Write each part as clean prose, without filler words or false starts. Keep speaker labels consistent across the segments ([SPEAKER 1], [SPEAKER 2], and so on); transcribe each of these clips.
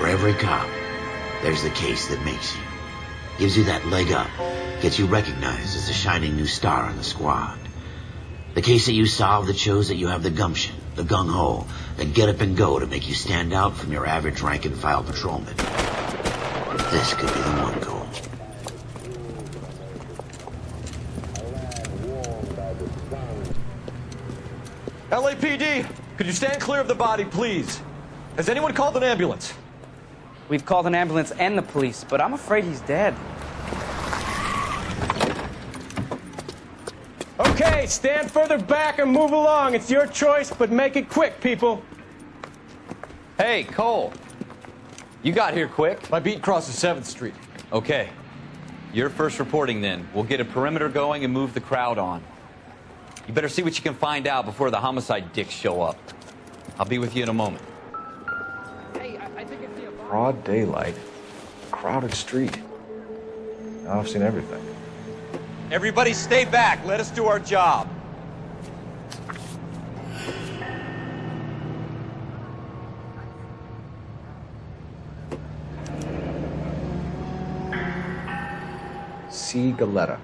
[SPEAKER 1] For every cop, there's the case that makes you. Gives you that leg up. Gets you recognized as a shining new star on the squad. The case that you solve that shows that you have the gumption, the gung-ho, the get up and go to make you stand out from your average rank-and-file patrolman. This could be the one, Cole.
[SPEAKER 2] LAPD, could you stand clear of the body, please? Has anyone called an ambulance?
[SPEAKER 3] We've called an ambulance and the police, but I'm afraid he's dead.
[SPEAKER 4] Okay, stand further back and move along. It's your choice, but make it quick, people.
[SPEAKER 2] Hey, Cole. You got here quick. My beat crosses 7th Street.
[SPEAKER 5] Okay. You're first reporting then. We'll get a perimeter going and move the crowd on. You better see what you can find out before the homicide dicks show up. I'll be with you in a moment.
[SPEAKER 3] Hey, I think I see a bar.
[SPEAKER 6] Broad daylight, crowded street. Now I've seen everything.
[SPEAKER 2] Everybody stay back. Let us do our job.
[SPEAKER 6] C. Galetta.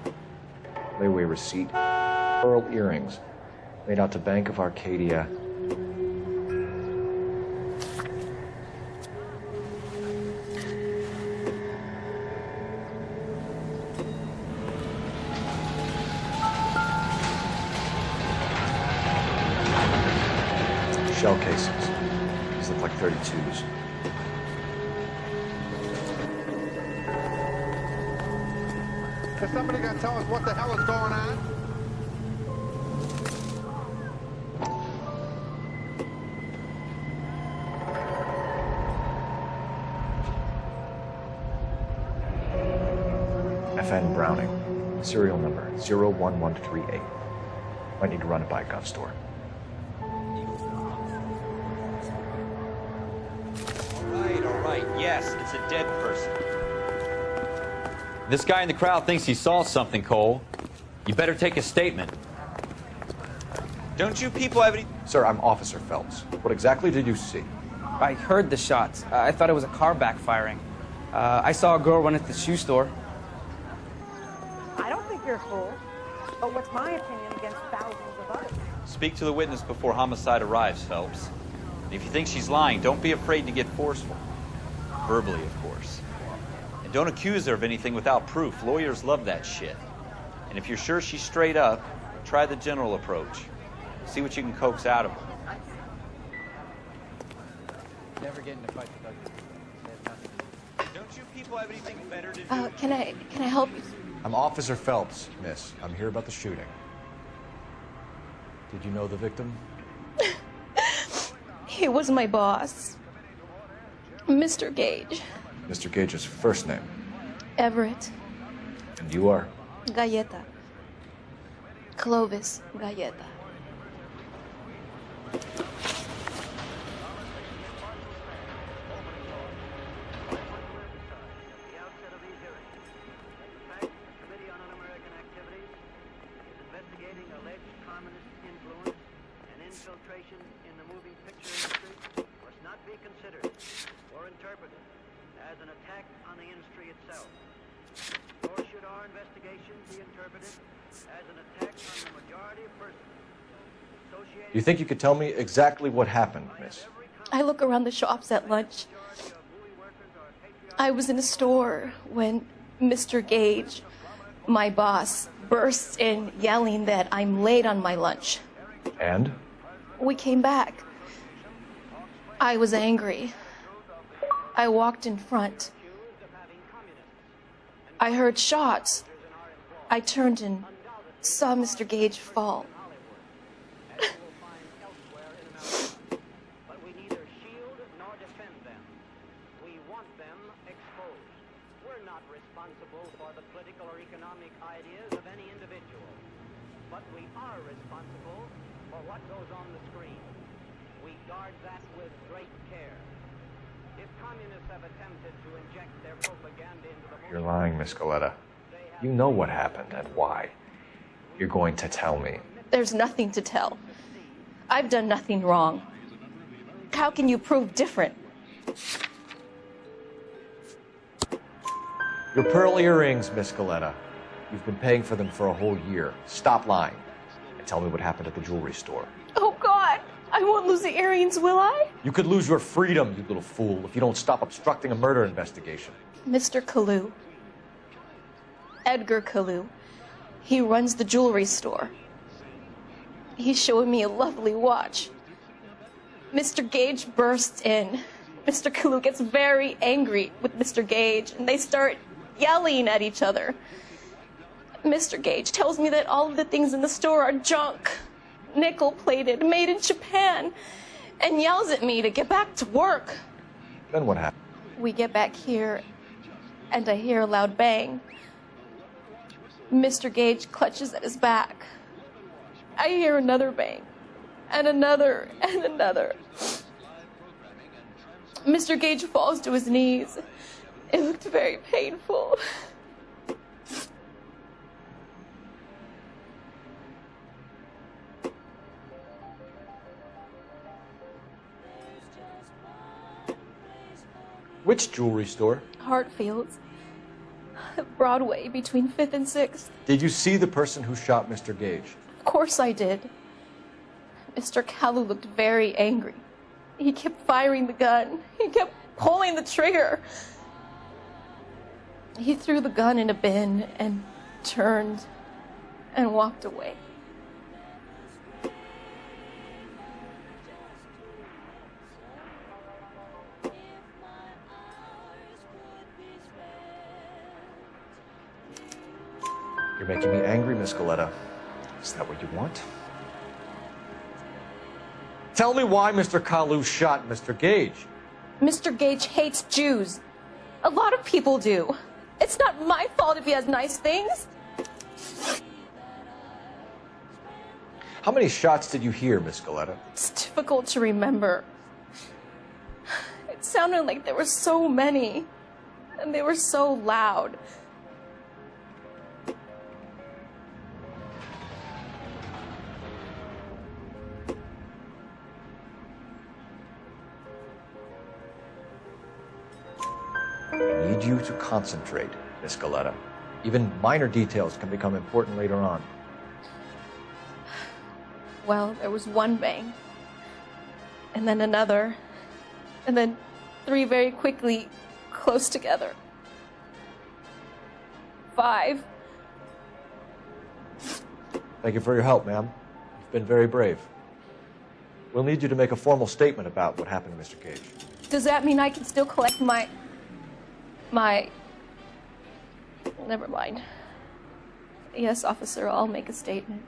[SPEAKER 6] Layaway receipt. Pearl earrings. Made out to Bank of Arcadia. Shell casings. These look like 32s.
[SPEAKER 7] Is somebody gonna tell us what the hell is going on?
[SPEAKER 6] FN Browning. Serial number 01138. Might need to run it by a gun store.
[SPEAKER 5] All right. Yes, it's a dead person. This guy in the crowd thinks he saw something, Cole. You better take a statement.
[SPEAKER 2] Don't you people have any...
[SPEAKER 6] Sir, I'm Officer Phelps. What exactly did you see?
[SPEAKER 3] I heard the shots. I thought it was a car backfiring. I saw a girl run into the shoe store.
[SPEAKER 8] I don't think you're a fool. But what's my opinion against thousands of others?
[SPEAKER 5] Speak to the witness before homicide arrives, Phelps. If you think she's lying, don't be afraid to get forceful. Verbally, of course. And don't accuse her of anything without proof. Lawyers love that shit. And if you're sure she's straight up, try the general approach. See what you can coax out of her.
[SPEAKER 3] Never get into fights with
[SPEAKER 2] Don't you people have anything better to do?
[SPEAKER 9] Can I help you?
[SPEAKER 6] I'm Officer Phelps, miss. I'm here about the shooting. Did you know the victim?
[SPEAKER 9] He was my boss, Mr. Gage.
[SPEAKER 6] Mr. Gage's first name.
[SPEAKER 9] Everett.
[SPEAKER 6] And you are?
[SPEAKER 9] Galleta. Clovis Galleta.
[SPEAKER 10] In the moving picture industry must not be considered or interpreted as an attack on the industry itself. Nor should our investigation be interpreted as an attack on the majority of persons associated.
[SPEAKER 6] You think you could tell me exactly what happened, miss?
[SPEAKER 9] I look around the shops at lunch. I was in a store when Mr. Gage, my boss, bursts in yelling that I'm late on my lunch.
[SPEAKER 6] And?
[SPEAKER 9] We came back. I was angry. I walked in front. I heard shots. I turned and saw Mr. Gage fall.
[SPEAKER 10] But we neither shield nor defend them. We want them exposed. We're not responsible for the political or economic ideas of any individual. But we are responsible for what goes on the screen. We guard that with great care. If communists have attempted to inject their propaganda into the...
[SPEAKER 6] You're lying, Miss Galetta. You know what happened and why. You're going to tell me.
[SPEAKER 9] There's nothing to tell. I've done nothing wrong. How can you prove different?
[SPEAKER 6] Your pearl earrings, Miss Galetta. You've been paying for them for a whole year. Stop lying and tell me what happened at the jewelry store.
[SPEAKER 9] Oh, God. I won't lose the earrings, will I?
[SPEAKER 6] You could lose your freedom, you little fool, if you don't stop obstructing a murder investigation.
[SPEAKER 9] Mr. Kalu. Edgar Kalu. He runs the jewelry store. He's showing me a lovely watch. Mr. Gage bursts in. Mr. Kalu gets very angry with Mr. Gage, and they start yelling at each other. Mr. Gage tells me that all of the things in the store are junk, nickel-plated, made in Japan, and yells at me to get back to work.
[SPEAKER 6] Then what happened?
[SPEAKER 9] We get back here, and I hear a loud bang. Mr. Gage clutches at his back. I hear another bang, and another, and another. Mr. Gage falls to his knees. It looked very painful.
[SPEAKER 6] Which jewelry store?
[SPEAKER 9] Hartfield's. Broadway, between 5th and 6th.
[SPEAKER 6] Did you see the person who shot Mr. Gage?
[SPEAKER 9] Of course I did. Mr. Kalu looked very angry. He kept firing the gun. He kept pulling the trigger. He threw the gun in a bin and turned and walked away.
[SPEAKER 6] You're making me angry, Miss Galetta. Is that what you want? Tell me why Mr. Kalu shot Mr. Gage.
[SPEAKER 9] Mr. Gage hates Jews. A lot of people do. It's not my fault if he has nice things.
[SPEAKER 6] How many shots did you hear, Miss Galetta?
[SPEAKER 9] It's difficult to remember. It sounded like there were so many, and they were so loud.
[SPEAKER 6] I need you to concentrate, Miss Galetta. Even minor details can become important later on.
[SPEAKER 9] Well, there was one bang, and then another, and then 3 very quickly, close together. 5.
[SPEAKER 6] Thank you for your help, ma'am. You've been very brave. We'll need you to make a formal statement about what happened to Mr. Gage.
[SPEAKER 9] Does that mean I can still collect my... Never mind. Yes, officer, I'll make a statement.